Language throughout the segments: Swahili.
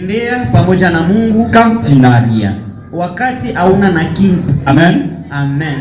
Tembea pamoja na Mungu quand tu n'as rien. wakati hauna na kitu. Amen. Amen.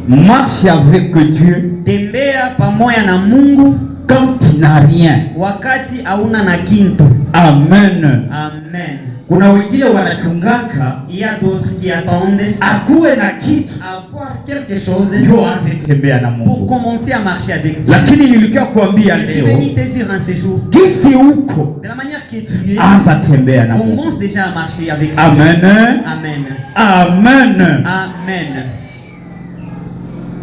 Marche avec Dieu. Tembea pamoja na Mungu quand tu n'as rien. wakati hauna na kitu. Amen. Amen. Kuna wengine wanachungaka, Il y a d'autres qui attendent akuwe na kitu avoir quelque chose ndio aanze tembea na pour Mungu. commencer à marcher avec Dieu. Lakini nilikia kuambia Je suis leo, venu te dire en ce jour, gisi uko de la manière que tu es, anza tembea na Mungu. commence déjà à marcher avec Dieu. Amen. Amen. Amen. Amen.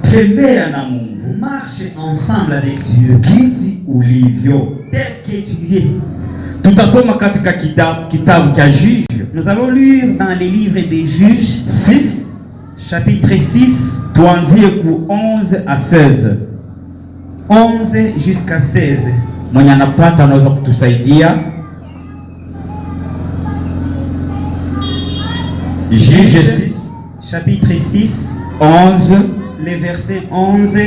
Tembea na Mungu. Marche ensemble avec Dieu. Gisi ulivyo. Tel que tu es. Tutasoma katika kitabu cha Juge. Nous allons lire dans les livres des Juges 6 chapitre 6 tuanzie ku 11 à 16. 11 jusqu'à 16. Mwenye anapata anaweza kutusaidia. Juge 6 chapitre 6 11 les versets 11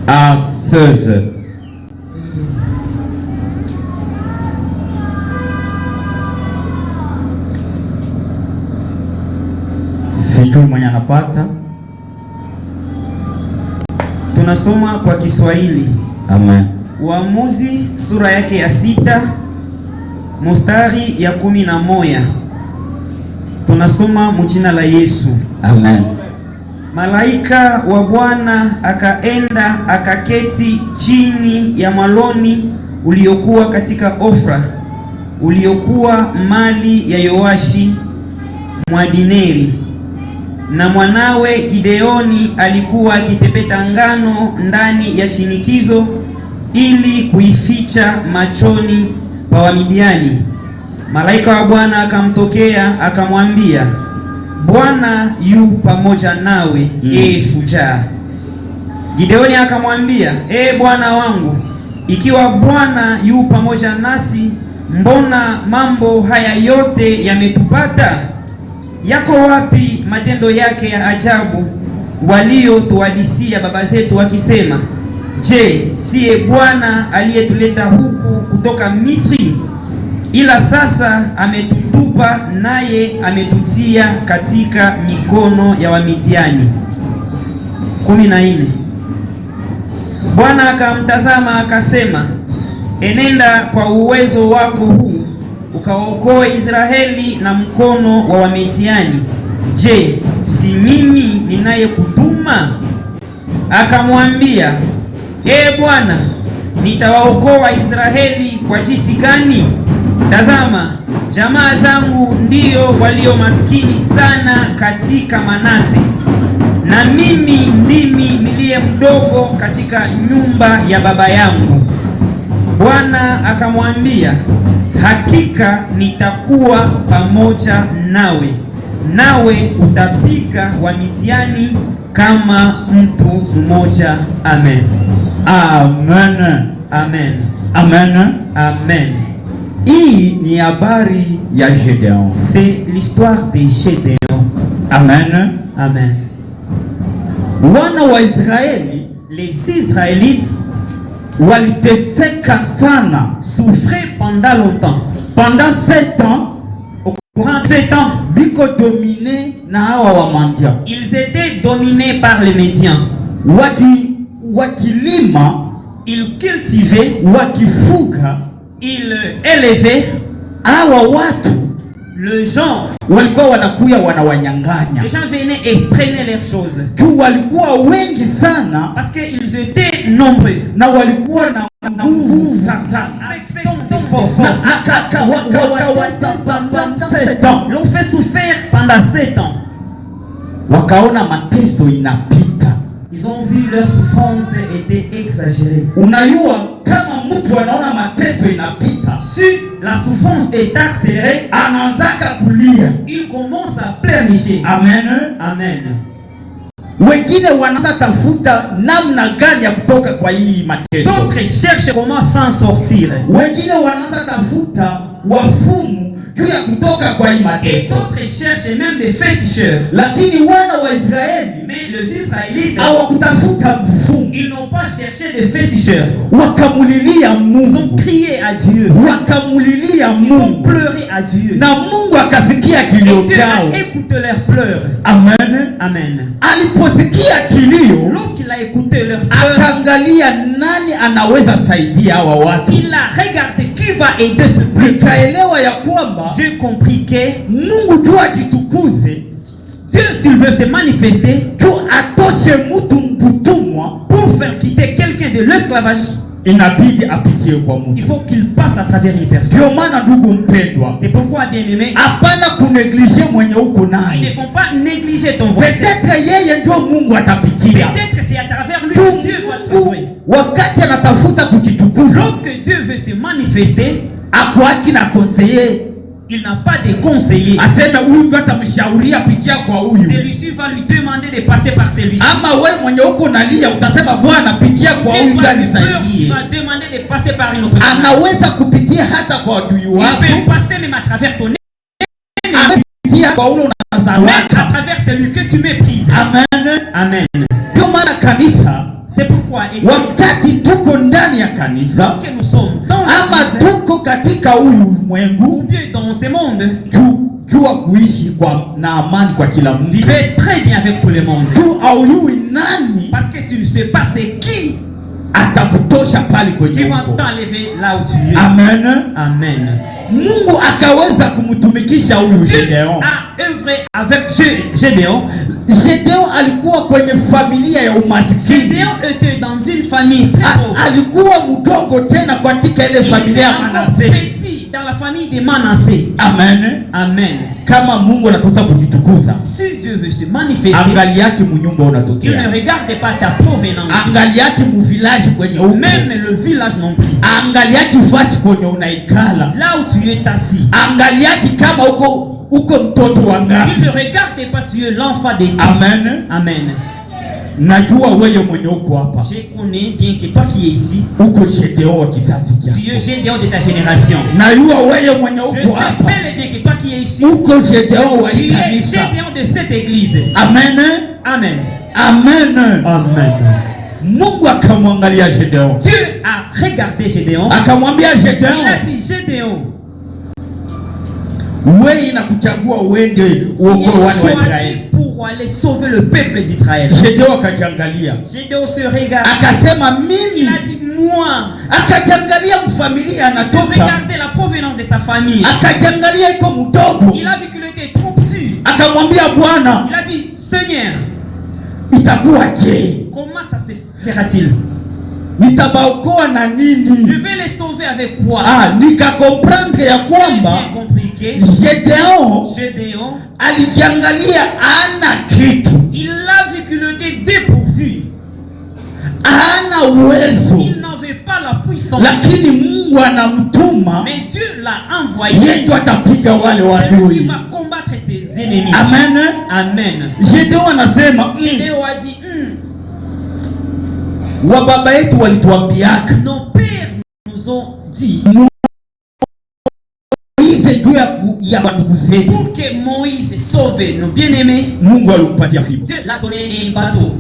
à 16. Sijui mwenye anapata. Tunasoma kwa Kiswahili. Amen. Waamuzi sura yake ya 6 mstari ya 11. Tunasoma mjina la Yesu. Amen. Malaika wa Bwana akaenda akaketi chini ya mwaloni uliokuwa katika Ofra, uliokuwa mali ya Yoashi Mwadineri, na mwanawe Gideoni alikuwa akipepeta ngano ndani ya shinikizo ili kuificha machoni pa Wamidiani. Malaika wa Bwana akamtokea akamwambia, Bwana yu pamoja nawe, shujaa. Gideoni akamwambia, Bwana wangu, ikiwa Bwana yu pamoja nasi, mbona mambo haya yote yametupata? Yako wapi matendo yake ya ajabu waliotuhadisia baba zetu wakisema, je, siye Bwana aliyetuleta huku kutoka Misri? Ila sasa ametutupa, naye ametutia katika mikono ya Wamidiani. 14. Bwana akamtazama akasema, enenda kwa uwezo wako huu ukaokoe Israeli na mkono wa Wamidiani. Je, si mimi ninayekutuma? Akamwambia, Bwana, nitawaokoa Israeli kwa jinsi gani? Tazama, jamaa zangu ndio walio maskini sana katika Manase, na mimi ndimi niliye mdogo katika nyumba ya baba yangu. Bwana akamwambia, hakika nitakuwa pamoja nawe, nawe utapiga Wamidiani kama mtu mmoja. Amen. Amen. Amen. Amen. Amen. Hii ni habari ya Gedeon. C'est l'histoire de Gedeon. Amen. Amen. Wana wa Israeli, les Israélites waliteseka sana, souffraient pendant longtemps. Pendant 7 ans, au courant de 7 ans, biko dominé na hawa wa Midian. Ils étaient dominés par les Midians. Wakilima, ils cultivaient, wakifuga, ils élevaient. Hawa watu le gens walikuwa wanakuya wanawanyanganya. Les gens venaient et prenaient leurs choses. Tu walikuwa wengi sana, parce que ils étaient nombreux. Na walikuwa na nguvu sana. L'ont fait souffrir pendant 7 ans. Wakaona mateso inapita. Ils ont vu leur souffrance était exagérée. Unajua kama mtu anaona mateso inapita, si la souffrance est accélérée, anaanzaka kulia, il commence à pleurnicher. Amen. Amen. Wengine wanaanza tafuta namna gani ya kutoka kwa hii mateso. D'autres cherchent comment s'en sortir. Wengine wanaanza tafuta wafumu juu ya kutoka kwa hii mateso. Et d'autres cherchent même des féticheurs. Lakini wana wa Israeli, mais les Israélites, hawakutafuta mfumu. Ils n'ont pas cherché de féticheurs. Wakamulilia Ils Mungu. ont crié à Dieu. Wakamulilia Ils ont Mungu. pleuré à Dieu. Na Mungu akasikia Et kilio Dieu chao. a écouté leurs pleurs. Amen. Amen. Aliposikia kilio, Lorsqu'il a écouté leurs pleurs, akaangalia nani anaweza saidia hawa watu. il a regardé qui va aider ce peuple. Nikaelewa ya kwamba J'ai compris que Mungu tu ajitukuze, Dieu, s'il veut se manifester tu atoshe mtu mkutumwa, pour faire quitter quelqu'un de l'esclavage, inabidi apitie kwa il mtu. faut qu'il passe à travers une personne. Ndio maana ndugu mpendwa, C'est pourquoi, bien aimé, hapana kuneglije mwenye uko ils ne naye. font pas négliger ton voisin. Peut-être yeye ndio Mungu atapitia. Peut-être c'est à travers lui Tu que Dieu va Mungu travailler. wakati anatafuta kujitukuza, Lorsque Dieu veut se manifester, akwaki na conseiller, il n'a pas de conseiller. aseme huyu ndio atamshauria pitia kwa huyu. Celui-ci va lui demander de passer par celui-ci. Ama we mwenye uko nalia utasema Bwana pitia kwa huyu ndio Il anisaidie. va demander de passer par une autre personne. Anaweza kupitia hata kwa adui Il wako, peut passer même à travers ton ennemi, anapitia kwa ule même à unazawaka. travers celui que tu méprises. Amen. Amen. Ndio maana kanisa, C'est pourquoi, église, wakati tuko ndani ya kanisa lorsque nous sommes dans ama l'église, tuko katika huyu ou ulimwengu, bien dans ce monde, jua kuishi kwa na amani kwa kila mtu. vivez très bien avec tout le monde. Tu auyui nani Parce que tu ne sais pas c'est qui atakutosha pale qui kwenye va uko. t'enlever là où tu es. Amen. Amen. Mungu akaweza kumtumikisha huyu Dieu Gedeon. a œuvré avec Gédéon. Gedeon alikuwa kwenye familia ya umasikini. Gédéon était dans une famille très pauvre. Alikuwa mdogo tena katika ile Il familia ya était encore Manase. petit dans la famille de Manassé. Amen. Amen. Kama Mungu anataka kujitukuza, Si Dieu veut se manifester, angali yake munyumba il ne unatokea, regarde pas ta provenance, angali yake mu village kwenye uko, même le village non plus. angali yake fati kwenye unaikala, Là où tu es assis, angali yake kama uko mtoto wa il ngapi. ne regarde pas tu es l'enfant de Dieu. Amen. Amen. Najua wewe mwenye uko hapa Je connais bien que toi qui es ici, uko Gedeon wa kizazi tu es chako. Gédéon de ta génération. Najua wewe mwenye Je uko sais hapa bel et bien que toi qui es ici, uko Gedeon wa tu hii es kanisa. Gédéon de cette église. Amen. Amen. Amen. Amen. Mungu akamwangalia Gedeon, Dieu a regardé Gédéon. akamwambia Il a Gedeon, dit, Gédéon, wewe inakuchagua uende tu uokoe es wana wa choisi Israeli. pour aller sauver le peuple d'Israël. Gedeon akajiangalia Gédéon se regarde. akasema Il mimi, a dit, moi, akajiangalia mfamilia il s'est anatoka, regardé la provenance de sa famille. akajiangalia iko mdogo, Il a vu qu'il était trop petit. akamwambia Bwana, Il a dit, Seigneur, itakuwa je? comment ça se fera-t-il? Nitabaokoa na Je nini? vais les sauver avec quoi? Nikakomprendre ya J'ai kwamba bien compris que Gedeon Gédéon, alijiangalia ana kitu, il a vu qu'il était dépourvu. ana uwezo, Il n'avait pas la puissance. lakini Mungu anamtuma Mais Dieu l'a envoyé. yeye ndo atapiga wale C'est lui qui wadui. va combattre ses ennemis. Amen. Amen. Gedeon anasema Gédéon a dit, wa baba yetu walituambiaka nos pères nous ont dit Moise juu ya ndugu zetu. pour que Moïse sauve nos bien-aimés, Mungu alimpatia fimbo. Dieu l'a donné un bateau.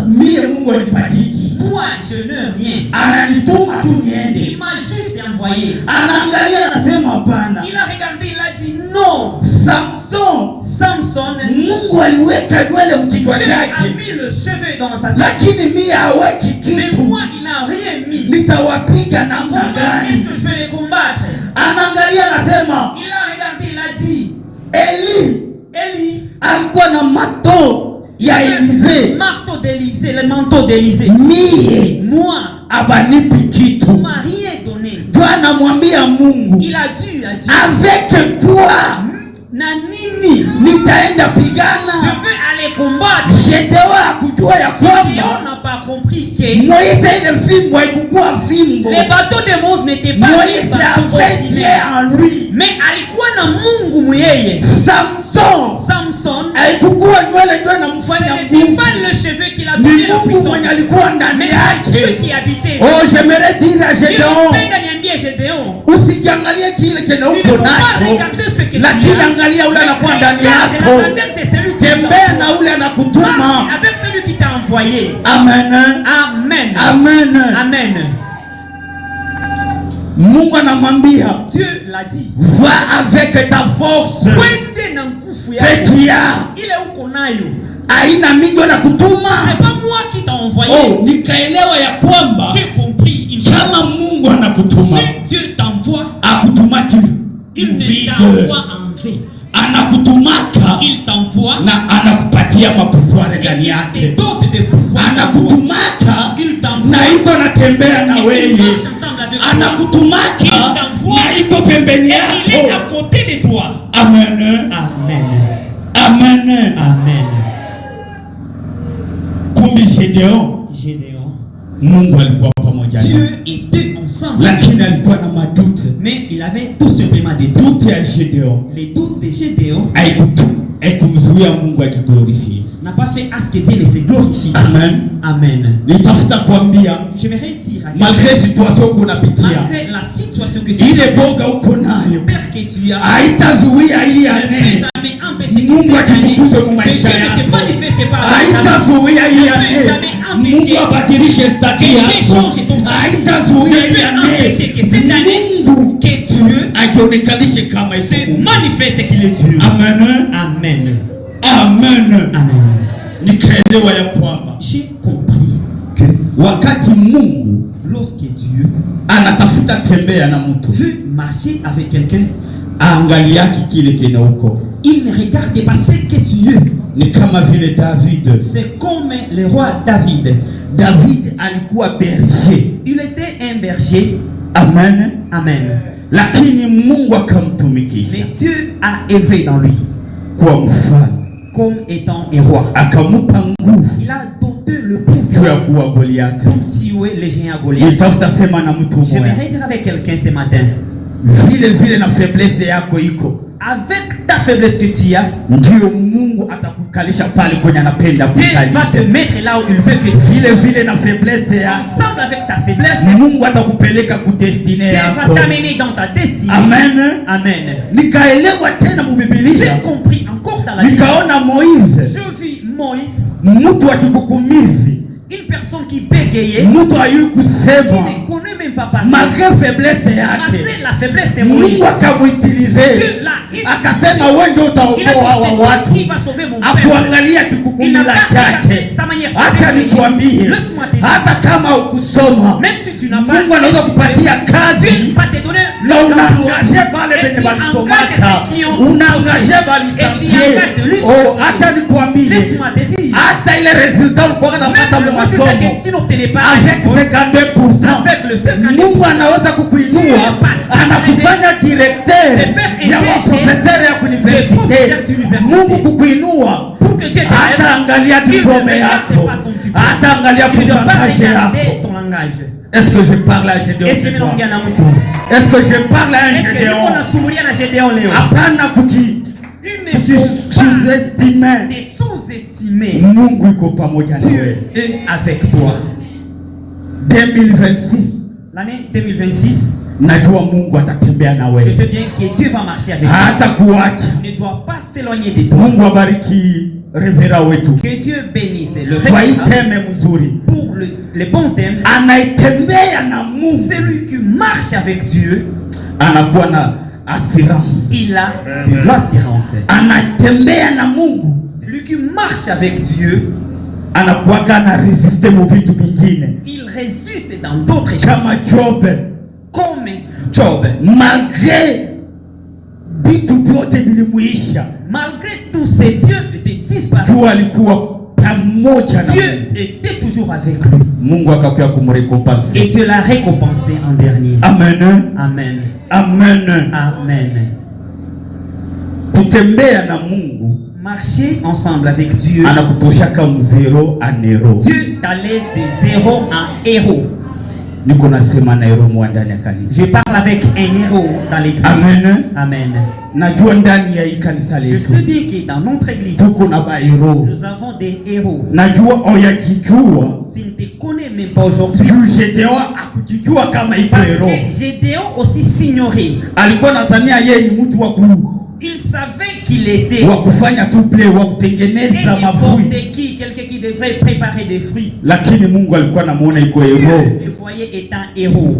Mie Mungu alinipatia hiki, Moi, je n'ai rien. ananituma tu niende. Il m'a juste envoyé. Anaangalia anasema hapana. Il a regardé, il a dit non. Samson, Samson, Mungu aliweka nywele mkichwa Dieu a chake, mis le cheveu dans sa tête. lakini mie haweki Mais kitu. moi, il n'a rien mis. Nitawapiga namna Comment est-ce gani? que je vais les combattre? Anaangalia anasema Il a regardé, il a dit, Eli Élie, alikuwa na mato ya Elize, marteau d'Élysée, le manteau d'Élysée. mie Moi, abanipi on kitu. m'a rien donné. Ndio anamwambia Mungu, Il a dit, avec quoi na nini? nitaenda Je pigana? veux aller combattre. Gedeon hakujua ya Gédéon kwamba n'a pas compris que Moïse ile fimbo haikukuwa fimbo. les bateaux de Moïse n'étaient pas des Moïse bateaux avait Dieu ordinaires. en lui. Mais alikuwa na Mungu mweye. Samson Samson, haikukuwa nywele ndio inamfanya ce n'était nguvu, pas le cheveu qui l'a ni donné la Mungu puissance, mwenye alikuwa ndani mais c'est Dieu yake. qui habitait. Oh, j'aimerais dire à Gedeon, Nilipenda niambie Gédéon, usikiangalie kile kile tu ne uko faut pas nacho, regarder ce que tu lakini as. angalia ule anakuwa ndani Regarde la yako. grandeur de celui qui Tembea t'a na ule envoyé. anakutuma. Avec celui qui t'a envoyé. envoyé. Amen. Amen. Amen. Amen. Mungu anamwambia, Dieu l'a dit. va avec ta force. Kwende na nguvu yako. Tekia. Ile uko nayo. Aina mingi na kutuma. C'est pas moi qui t'a envoyé. Oh, nikaelewa ya kwamba j'ai compris une chose. Kama Mungu anakutuma. Si Dieu t'envoie, akutumaki il ne vide. t'envoie en vain. Anakutumaka Il t'envoie na anakupatia mapouvoir ndani yake. d'autres des pouvoirs. Anakutumaka Il t'envoie na iko natembea na il wewe. marche ensemble avec toi. Anakutumaka Il t'envoie na iko pembeni il est à yako. côté de toi. Amen. Amen. Amen. Amen. Kumbi Gedeon, Mungu alikuwa pamoja naye. Dieu était ensemble. Lakini alikuwa na maduti. Mais il avait tout simplement des doutes. Duti ya Gedeon Les doutes de Gédéon haikumzuia Mungu akiglorifie. n'a pas fait à ce que Dieu ne se glorifie. Amen. Amen. Nitafuta kuambia J'aimerais dire à malgré situation uko unapitia, malgré la situation que tu ile boga uko nayo peur que tu as, haitazuia hii ne ane peut jamais empêcher que Mungu cette année, akitukuze mu que maisha Dieu ne se yako. manifeste pas dans ta vie. Haitazuia hii Ne peut ane jamais Mungu empêcher abadilishe staki que Dieu yako. change ton statut. Haitazuia Ne hii peut empêcher que cette année, Mungu que Dieu akionekanishe kama se iko. manifeste qu'il est Dieu. Amen. Amen. Amen. Amen. Nikaelewa ya kwamba J'ai compris que wakati Mungu lorsque Dieu anatafuta tembea na mtu, veut marcher avec quelqu'un, angaliaki kile kina huko. il ne regarde pas ce que tu es. Ni kama vile David. C'est comme le roi David. David alikuwa berger. Il était un berger. Amen. Amen. Lakini Mungu akamtumikisha Mais Dieu a œuvré dans lui kwa mfalme, comme étant un roi. akamupa nguvu Il a doté le juu ya pouvoir kuwa Goliath. pour tuer les géants Goliath. Nitafuta sema na mtu mmoja, J'aimerais dire avec quelqu'un ce matin, vile vile na faiblesse yako iko, avec ta faiblesse que tu as, ndio Mungu atakukalisha pale kwenye anapenda Dieu va te kukalisha. mettre là où il veut que tu Vile vile na faiblesse yako, ensemble avec ta faiblesse. Mungu atakupeleka kudestine Dieu va yako. t'amener dans ta destinée. Amen. Amen. Nikaelewa tena mu J'ai Biblia, compris encore dans la Bible. nikaona Moise, Je vis Moïse, mtu wa kikukumizi, une personne qui bégayait, mtu ayui qui kusema ne connaît même pas parler. malgré faiblesse yake. Malgré la faiblesse de Moïse, Mungu akamuitilize, Dieu l'a utilisé. akasema wewe ndio Il a utaokoa dit hawa c'est toi watu. qui va sauver mon peuple. Akuangalia Il n'a kikukumila pas regardé chake. sa manière de Hata prier. nikwambie, Laisse-moi te dire, hata kama ukusoma, même si tu n'as pas, Mungu anaweza kupatia Dieu kazi va te donner na l'emploi. unaangaje pale Et penye tu balisomaka, engages ceux qui ont unaangaje et tu balisantie. engages de lui. Oh, hata nikwambie, Laisse-moi te dire, hata ile resultat ulikuwa unapata même le mu résultat masomo que tu n'obtenais pas avec 52%, avec le 52%, Mungu anaweza kukuinua, anakufanya directeur ya waprofeseur ya universite. Mungu kukuinua, pour que Dieu te hata angalia il ne diplome regarde yako, pas ton diplôme. hata angalia Il ne doit pas pourcentage regarder yako. ton langage. Est-ce que je parle à Gédéon? Est-ce que ninaongea na mtu? Est-ce que je parle à un Est-ce que niko Gédéon? nasumulia na Gédéon leo? Hapana Il ne faut pas sous-estimer. te sous-estimer. Mungu iko pamoja nawe. Dieu est avec toi. 2026 L'année 2026, najua Mungu atatembea na je wewe, sais bien que Dieu va marcher avec hata toi. kuacha. Il ne doit pas s'éloigner de toi. Mungu abariki revera wetu Que Dieu bénisse le kwa hii révérend teme mzuri, pour le bon thème. anaitembea na Mungu, Celui qui marche avec Dieu, anakuwa na assurance. il a de l'assurance. Anatembea na Mungu, Celui qui marche avec Dieu, anakuwaga na resiste mu vitu vingine il résiste dans d'autres choses. kama Job, Comme Job, malgré vitu vyote vilimuisha, malgré tous ses biens étaient disparus, tu alikuwa pamoja na Dieu Mungu. était toujours avec lui. Mungu akakuya Et kumrekompense. Dieu l'a récompensé en dernier. Amen. Amen. Amen. Amen. Kutembea na Mungu Marcher ensemble avec Dieu. anakutoshaka mzero a nero. Dieu t'allait de zéro à héros. Niko nasema na hero mwa ndani ya kanisa. Je parle avec un héros dans l'église. Amen. Amen. Najua ndani ya hii kanisa Je letu sais bien que dans notre église, tuko na ba hero. nous avons des héros. Najua oyakijua Tu ne te connais même pas aujourd'hui. juu Gedeon akujijua kama iko Parce hero. que Gédéon aussi s'ignorait. Alikuwa nadhania yeye ni mtu wa Il savait qu'il était wa kufanya tu play, wa kutengeneza mavui. Quelqu'un qui devrait préparer des fruits. Lakini Mungu alikuwa anamuona iko hero. Le foyer est un héros.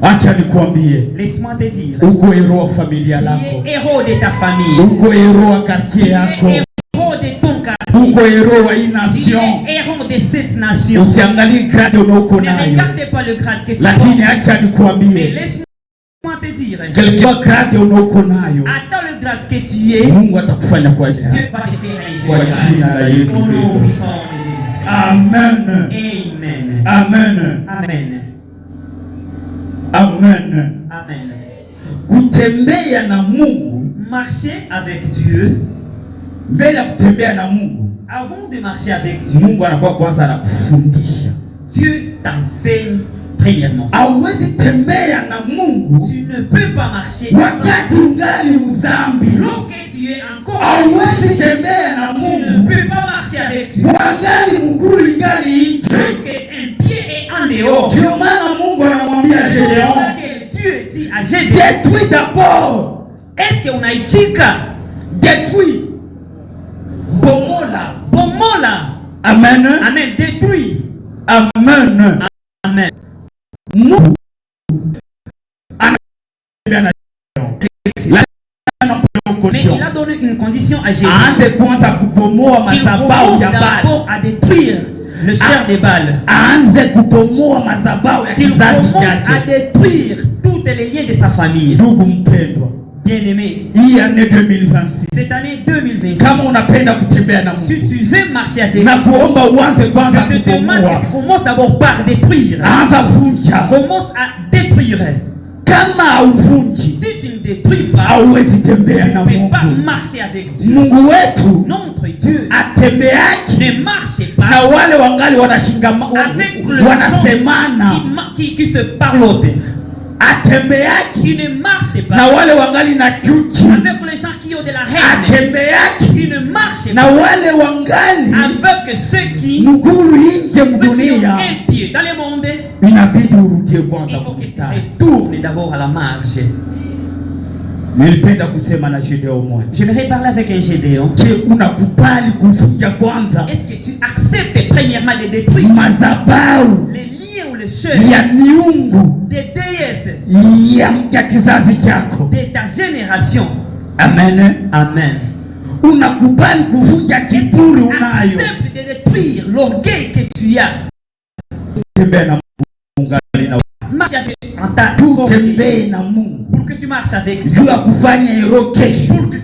Acha nikwambie. Laisse-moi te dire. Uko hero wa familia lako. Tu es héros de ta famille. Uko hero wa quartier yako. Tu es héros de ton quartier. Uko hero wa hii nation. Tu es héros de cette nation. Usiangalie grade unaoko nayo. Ne regarde pas le grade que tu as. Lakini acha nikwambie. Mais laisse-moi te dire. Quelqu'un grade unaoko nayo. Attends le grade que tu es. Mungu atakufanya kwa jina. Dieu va te faire un Kwa jina la Yesu Kristo. Amen. Amen. Amen. Amen. Amen. Amen. Kutembea na Mungu, marcher avec Dieu. Mbele ya kutembea na Mungu, avant de marcher avec Dieu, Mungu anakuwa kwanza anakufundisha. Dieu t'enseigne premièrement. Hauwezi tembea na Mungu, tu ne peux pas marcher wakati ungali mzambi. Lorsque tu es encore, hauwezi tembea na Mungu, tu ne peux pas marcher avec Dieu. Wangali mguu ingali nje. Lorsque un pied est en dehors. Ndio maana Mungu anamwambia Gedeon, Dieu dit à Gédéon, détruis d'abord. Est-ce que unaichika? Détruis. Bomola. Bomola. Amen. Amen. Détruis. Amen. Amen. Mungu mais il a donné une condition à Gédéon. Aanze kwanza kubomoa madhabahu ya Baal. D'abord à détruire le chef des Baal. Aanze kubomoa madhabahu ya kizazi chake. À détruire toutes les liens de sa famille. Ndugu mpendwa, bien-aimé, hii année 2026, cette année 2026, kama unapenda kutembea na Mungu, si tu veux marcher avec na kuomba uanze kwanza je te demande kubomoa. que tu commences d'abord par détruire. Anza vunja. Commence à détruire. Kama hauvunji, si tu ne détruis pas, hauwezi tembea tu na ne peux Mungu. pas marcher avec Dieu. Mungu wetu Notre Dieu atembeaki ne marche pas na wale wangali avec le wanasemana qui se parlotent. Atembeaki il ne marche pas na wale wangali na chuki. avec les gens qui ont de la haine. Atembeaki il ne marche na pas wale wangali avec ceux qui muguru inje ont mdunia. un pied dans le monde. Inabidi urudie kwanza Il faut que tu kumstari. retournes d'abord à la marge. Nilipenda kusema na Gedeon moja. J'aimerais parler avec un Gédéon. Je, unakubali kuvunja kwanza Est-ce que tu acceptes premièrement de détruire madhabahu les liens ou les choses ya miungu des déesses ya kizazi chako? de ta génération? Amen. Amen. Unakubali kuvunja kiburi unayo? Accepte de détruire l'orgueil que tu as. Tembea na Mungu na marche avec en ta tembea na Mungu. Pour que tu marches avec Dieu. Juu ya kufanya hero kesho. Pour que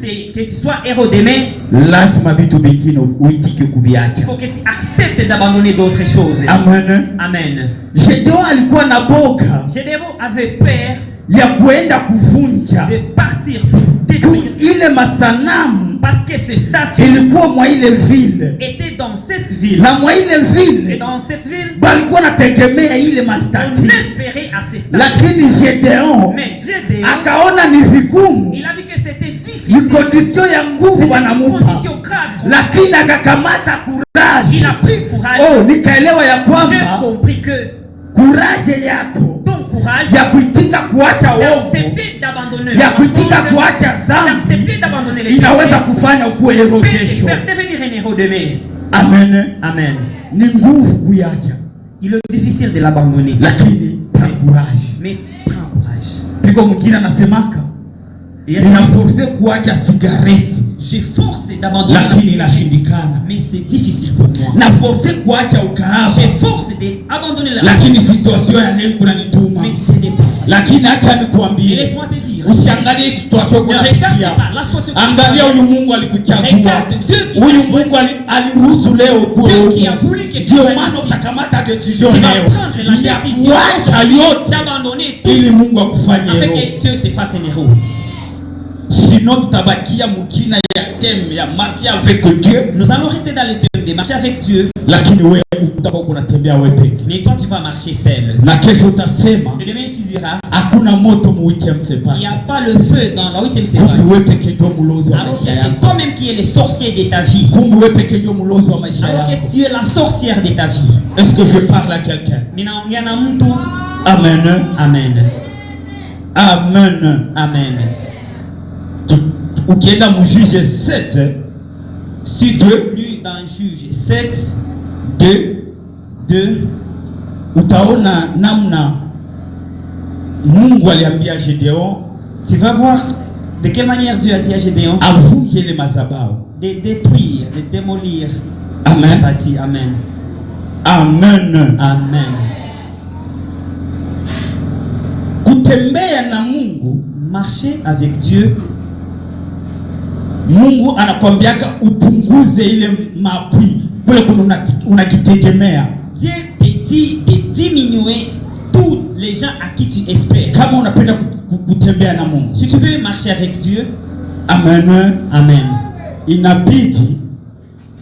tu sois héros demain. Lazima vitu vingine uitike kuviacha. Il faut que tu acceptes d'abandonner d'autres choses. Amen. Amen. Gedeon alikuwa na boga. Gédéon avait peur ya kuenda kuvunja de partir pour détruire ile masanamu, parce que ce statut ilikuwa mwa ile ville était dans cette ville. na mwa ile ville Et dans cette ville, balikuwa nategemea ile on mastati, espérait à ces statues. lakini Gedeon Mais Gédéon, akaona ni vigumu, il a vu que c'était ni difficile. condition ya nguvu Une wanamupa, condition grave. lakini akakamata courage. Il a pris courage. Oh, nikaelewa ya J'ai kwamba compris que courage yako ton courage ya kuitika kuacha ovu, d'accepter d'abandonner ya le kuitika mensonge, kuacha dhambi, d'accepter d'abandonner les inaweza péchés, kufanya ukuwe hero peut te kesho. faire devenir un héros demain. Amen. Amen. Ni nguvu kuiacha, Il est difficile de l'abandonner. lakini prends courage. Mais prends courage. Piko mwingine anasemaka ninaforce kuacha sigareti, Je force d'abandonner la lakini cigarette, inashindikana. mais c'est difficile pour moi. Na force kuacha ukahaba, Je force d'abandonner la lakini situation ya leo kunanituma. mais ce n'est pas facile. Lakini hata Et nikuambie, laisse-moi te dire, usiangalie situation ne regarde kunapitia. pas la situation que Angalia tu huyu Mungu alikuchagua. Regarde Dieu qui Huyu t'a Mungu choisi. aliruhusu leo kuwe Dieu huku. qui a voulu que tu Ndio sois maana ici. utakamata decision Tu vas leo prendre la ya décision kuacha yote d'abandonner tout ili Mungu akufanye afin hero. que Dieu te fasse un héros. Sinon tutabakia mukina ya thème ya marcher avec Dieu. Nous allons rester dans le thème de marcher avec Dieu. Lakini wewe utakuwa unatembea wewe peke. Mais quand tu vas marcher seul, Na kesho utasema le demain tu diras, hakuna moto mu 8e il separe. n'y a pas le feu dans la 8e Kumbe sépare. wewe peke ndio mlozi wa Alors que maisha c'est yako. toi-même qui es le sorcier de ta vie. Kumbe wewe peke ndio mlozi wa maisha Alors yako. que tu es la sorcière de ta vie. Est-ce que je parle à quelqu'un? Ninaongea na mtu. Amen. Amen. Amen. Amen. Ukienda mu Juge 7, si tu lu dans Juge 7, 2, utaona namna Mungu aliambia Gédéon, tu vas voir de quelle manière Dieu a dit à Gédéon avunge le mazabao, de détruire, de démolir. Amen. Amen. Amen. Amen. Kutembea na Mungu, marcher avec Dieu. Mungu anakuambiaka upunguze ile mapwi kule kuna unakitegemea. Dieu te dit de diminuer tous les gens à qui tu espères. Kama unapenda kutembea na Mungu, si tu veux marcher avec Dieu, amen, amen, inabidi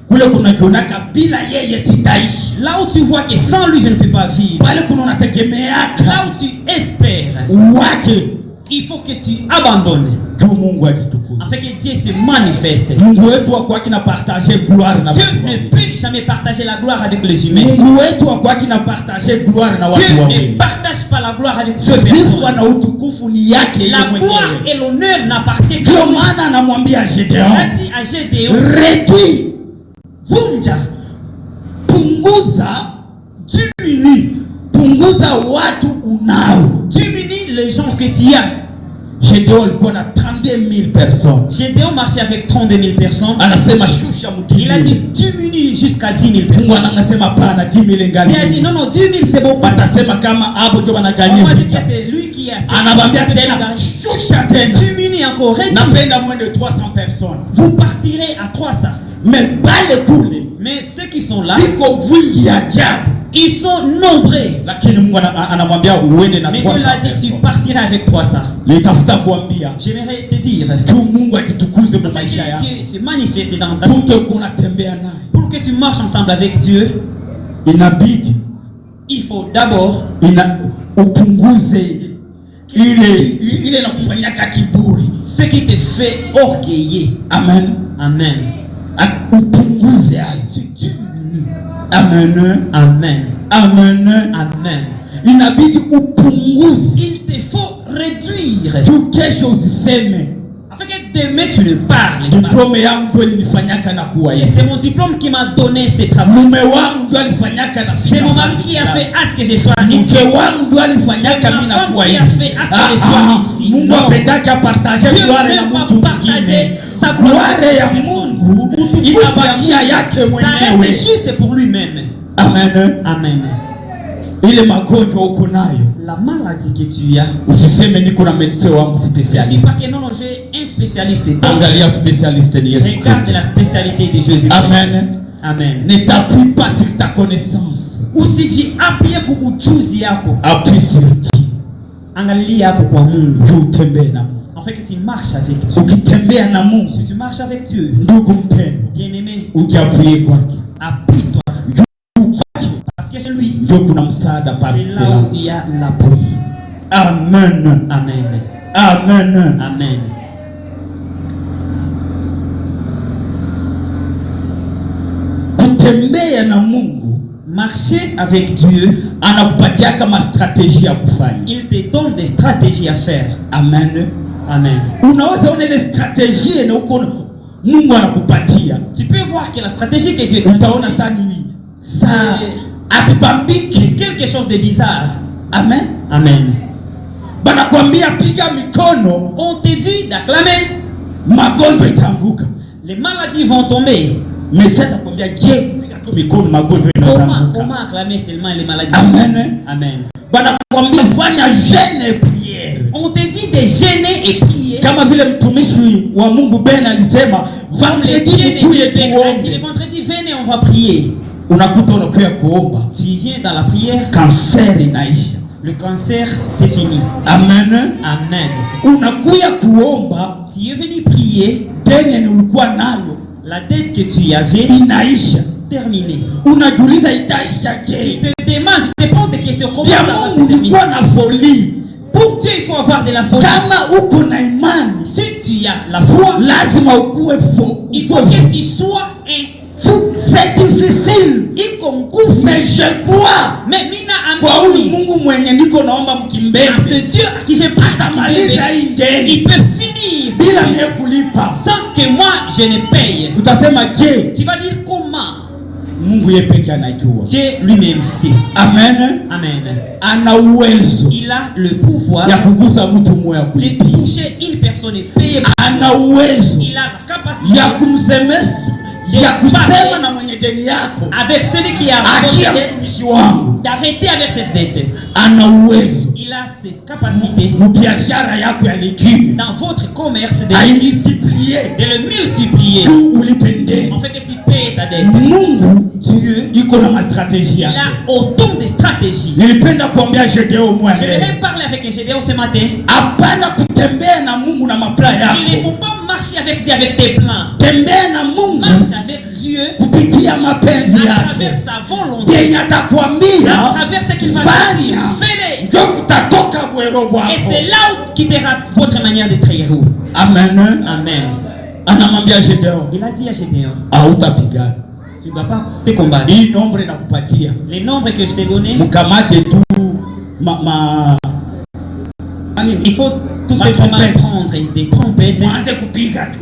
kule kuna kionaka bila yeye sitaishi. Là où tu vois que sans lui je ne peux pas vivre, pale kuna unategemeaka, là où tu espères wake, il faut que tu abandonnes Mungu ajitukuze, afin que Dieu se manifeste. Mungu wetu kwa kina partager gloire na Dieu ne peut jamais partager la gloire avec les humains. Mungu wetu kwa kina partager gloire na watu Dieu wengine. ne partage pas la gloire avec ceux sifa na utukufu ni yake yeye mwenyewe. La gloire et l'honneur n'appartiennent qu'à lui. Ndio maana anamwambia Gédéon, il dit à Gédéon, réduis, vunja, punguza, diminue, punguza watu unao, diminue les gens que tu as. Gédéon alikuwa na 32,000 personnes. Gédéon marchait avec 32,000 personnes. Anasema shusha mtini. Il a dit diminue jusqu'à 10,000 personnes. Mungu anasema pana 10,000 ngali. Il a dit non 10,000 c'est beaucoup. Atasema kama hapo ndio wanagania. On va dire que c'est lui qui a. Anabambia tena shusha tena. Diminue encore. Napenda moins de 300 personnes. Vous partirez à 300. Mais bale kule. Mais ceux qui sont là, biko wingi ajabu. Ils sont nombreux. Lakini Mungu anamwambia uende na 300. Mais Dieu l'a dit tu partiras avec 300. Nitafuta kuambia. J'aimerais te dire. Tu Mungu akitukuze kwa maisha yako. Dieu se manifeste dans ta vie. Pour que tu marches ensemble avec Dieu, inabidi, il faut d'abord upunguze ile na kufanyaka kiburi. Ce qui te fait orgueiller. Amen. Amen. Upunguze hayo. Amen. Amen. Amen. Amen. Inabidi upunguze. Il te faut réduire. Tu kesho usiseme. Afin que demain tu ne parles pas. Diplôme yangu ilifanyaka na kuwa hivi. C'est mon diplôme qui m'a donné ce travail. Mume wangu ndio alifanyaka na c'est mon mari qui a fait à ce que je sois ici. Mke wangu ndio alifanyaka mimi na kuwa hivi. Mungu apendaka partager gloire na mtu mwingine. Gloire ya Mungu inabakia yake mwenyewe. C'est juste pour lui-même. Amen. Amen. Ile magonjwa uko nayo, la maladie que tu as, usiseme niko na médecin wangu spécialiste. Pas que non, j'ai un spécialiste. Angalia spécialiste ni Yesu. Regarde la spécialité de Jésus. Amen. Amen. Ne t'appuie pas sur ta connaissance. Usiji appuie kwa ujuzi yako. Appuie sur qui? Angalia yako kwa Mungu. Utembee na Mungu. En fait, que tu marches avec Dieu. Ukitembea na Mungu, si tu marches avec Dieu, ndugu mpendwa, bien-aimé, ujiappuie kwake. Appuie-toi. Parce que chez lui, ndio kuna msaada pale. C'est là où il y a l'appui. Amen. Amen. Amen. Amen. Kutembea na Mungu, marcher avec Dieu, anakupatia kama strategie ya kufanya. Il te donne des stratégies à faire. Amen. Amen. Unaweza ona ile strategie na uko Mungu anakupatia. Tu peux voir que la stratégie que Dieu utaona ça nini? Ça atubambiki, quelque chose de bizarre. Amen. Amen. Banakwambia piga mikono, on te dit d'acclamer, magonjwa itaanguka. Les maladies vont tomber. Mais ça takwambia je piga tu mikono, magonjwa itaanguka. Comment acclamer seulement les maladies? Amen. Amen. Banakwambia fanya jeûne et prière. On te dit de jeûner et prier. Kama vile mtumishi wa Mungu Ben alisema, vendredi tukuye tuombe. Le vendredi venez on va prier. Unakuta unakuya kuomba. Tu viens dans la prière. Cancer inaisha. Le cancer c'est fini. Amen. Amen. Unakuya kuomba. Tu es venu prier. Deni nilikuwa nayo, la dette que tu avais inaisha. Terminé. Unajiuliza itaisha je? Tu te demandes, tu te poses des questions. Comment ça va se terminer? Na folie. Pour Dieu, il faut avoir de la foi. Kama uko na imani, si tu as la foi, lazima ukuwe fo. Il faut que tu sois un fou. C'est difficile. Iko nguvu. Mais je crois. Mais mina kwa huyu Mungu mwenye niko naomba mkimbele. Ce Dieu à qui j'ai pris atamaliza hii deni. Il peut finir. bila mimi kulipa, sans que moi je ne paye. Utasema je? Tu vas dire comment? Mungu yeye pekee anajua. Dieu lui-même sait. Amen. Amen. Ana uwezo. Il a le pouvoir ya kugusa mtu mmoja de toucher une personne et payer. Ana uwezo. Il a la capacité ya kumsemesha, ya kusema na mwenye deni yako. Avec celui qui a d'arrêter avec ses dettes. Ana uwezo. Il a cette capacité mubiashara yako ya likimu, dans votre commerce de le multiplier. En fait que tu payes ta dette. Mungu Dieu iko na stratégie. Il a autant de stratégies. Nilipenda kuambia Gédéon moi. Je vais parler avec Gédéon ce matin. Hapana kutembea na Mungu na mapla yako. Il ne faut pas marcher avec Dieu avec tes plans. Tembea na Mungu. Marche avec Dieu kupitia mapenzi yake. À travers sa volonté. Yenye atakwambia. À travers ce qu'il va dire. Fais-le. Ndio kutatoka bwero bwako. Et c'est là où quittera votre manière de prier. Amen. Amen. Anamwambia Gédéon. Il a dit à Gédéon. Hautapigana. Tu ne dois pas te combattre. Hii nombre nakupatia. Les nombres que je t'ai donnés. Mukamate tu il faut tout simplement prendre des trompettes.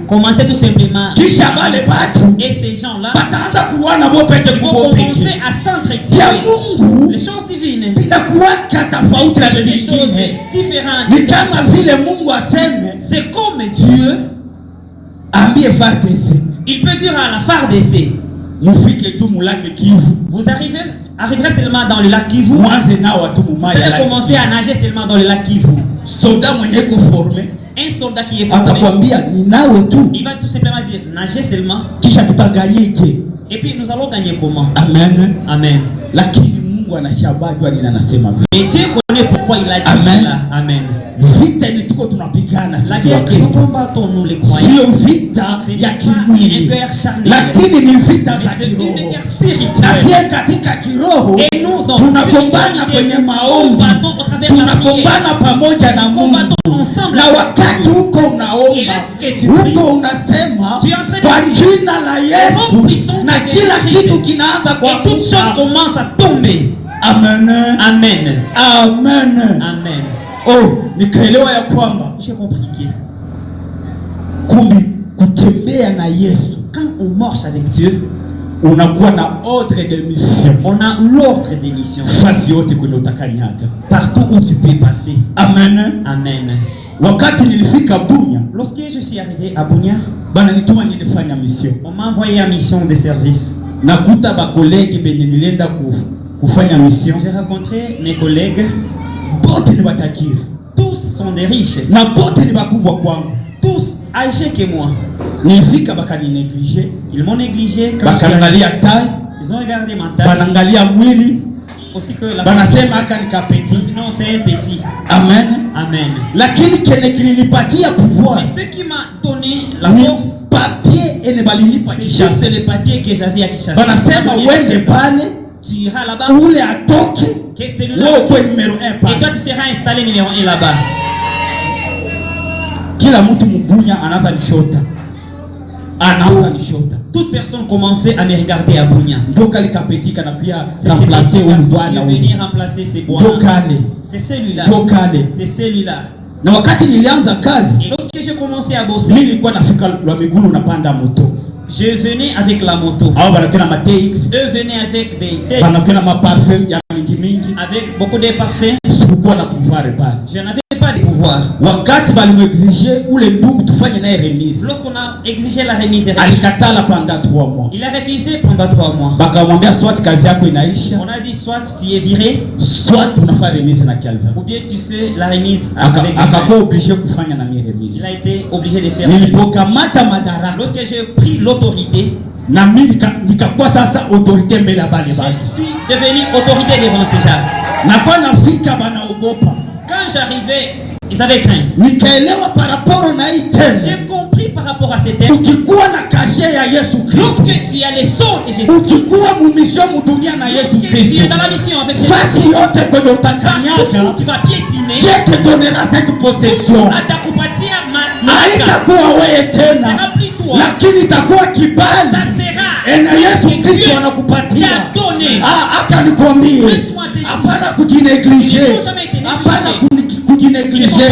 Commencer tout simplement. Et ces gens-là vont commencer à s'entretuer. Les choses divines. Des choses différentes. C'est comme Dieu. Il peut dire à la FARDC. Vous arriverez seulement dans le lac Kivu. Vous allez commencer à nager seulement dans le lac Kivu. Un soldat qui est formé, il va tout simplement dire nager seulement. Et puis nous allons gagner comment? Amen. Amen. Et Dieu connaît pourquoi il a dit cela. Amen. La guerre que nous combattons, nous les croyons, ce n'est pas une guerre charnelle, mais c'est une guerre spirituelle. Et nous, dans la spiritualité, nous combattons au travers de la prière. Nous combattons ensemble. Et lorsque tu pries, tu es en train de dire au puissant de Jésus-Christ, et toutes choses commencent à tomber. Amen. Amen. Amen. Amen. Oh, nikaelewa ya kwamba j'ai compris kutembea na Yesu, quand on marche avec Dieu, unakuwa na ordre de mission. On a l'ordre de mission. Fasi yote kwenye utakanyaga. Partout où tu peux passer. Amen. Amen. Wakati nilifika Bunia, lorsque je suis arrivé à Bunia, bana nituma niende fanya mission. On m'a envoyé à mission de service. Nakuta ba collègues benye nilienda kufanya mission. J'ai rencontré mes collègues. Tous sont des riches. Tous âgés que moi. Ils m'ont négligé. Ils ont regardé ma taille. Aussi que la sinon c'est un petit. Amen. Amen. Mais ce qui m'a donné la force, c'est juste le papier que j'avais à Kinshasa. Tu iras là-bas. Que celui-là. Et toi tu seras installé numéro 1 là-bas. Toute personne commençait à me regarder à Bunia. C'est venir remplacer ces bois. C'est celui-là. C'est celui-là. Et lorsque j'ai commencé à bosser, je venais avec la moto. Eux venaient avec des TX. Avec beaucoup de parfums. Je n'avais pas de pouvoir. Lorsqu'on a exigé la remise, il a refusé pendant 3 mois. On a dit soit tu es viré, ou bien tu fais la remise avec il a été obligé de faire la remise. Lorsque j'ai pris l'autorité, je suis devenu autorité devant ces gens. Quand j'arrivais, ils avaient crainte. J'ai compris par rapport à ces termes. Lorsque tu as les sceaux de Jésus, lorsque tu es dans la mission avec Jésus, partout tu vas piétiner, Dieu te donnera cette possession. Haitakuwa plus toi. Lakini itakuwa kibali. Yesu Kristo anakupatia. Akanikwambia hapana kujineglige. Hapana kujineglige.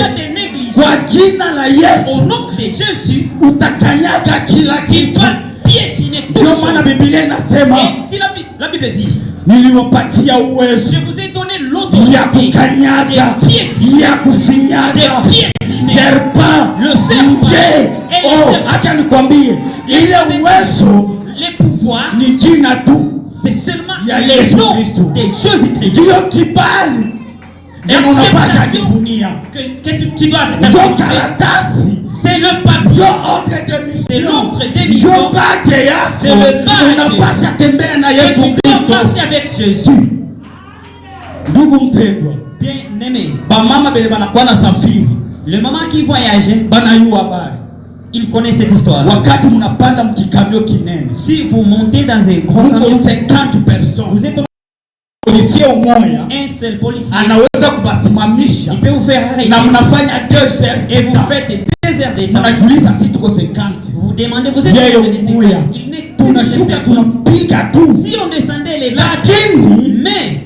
Kwa jina la Yesu. Au nom de Jésus. Utakanyaga kila kitu. Tu vas piétiner tout. Ndio maana Biblia inasema. Si la Bible dit. Niliwapatia uwezo. Je vous ai donné l'autorité. Ya kukanyaga. Ya kufinyaga. Serpent. Le serpent. Oh, acha nikwambie. Ile uwezo. Les pouvoirs. Ni jina tu. C'est seulement le nom de Jésus-Christ. Ndio kibali. Et on n'a pas à jivunia. Que tu dois karatasi. C'est le papier. C'est l'ordre de mission. C'est le badge. Tu dois marcher avec Jésus. Ndugu mpendwa, bien aimé. Ba mama bele banakuwa na safiri. Le maman qui voyageait, banayua habari. Il connaît cette histoire. Wakati mnapanda mkikamio kinene. Si vous montez dans un gros camion, 50 personnes. Vous êtes policier umoja. Un seul policier. Anaweza kubasimamisha. Il peut vous faire arrêter. Na mnafanya 2 heures. Et vous faites 2 heures de temps. Mnajiuliza si tuko 50. Vous demandez, vous êtes combien de 50? Il n'est tunashuka tunampiga tu. Si on descendait les bas, lakini mais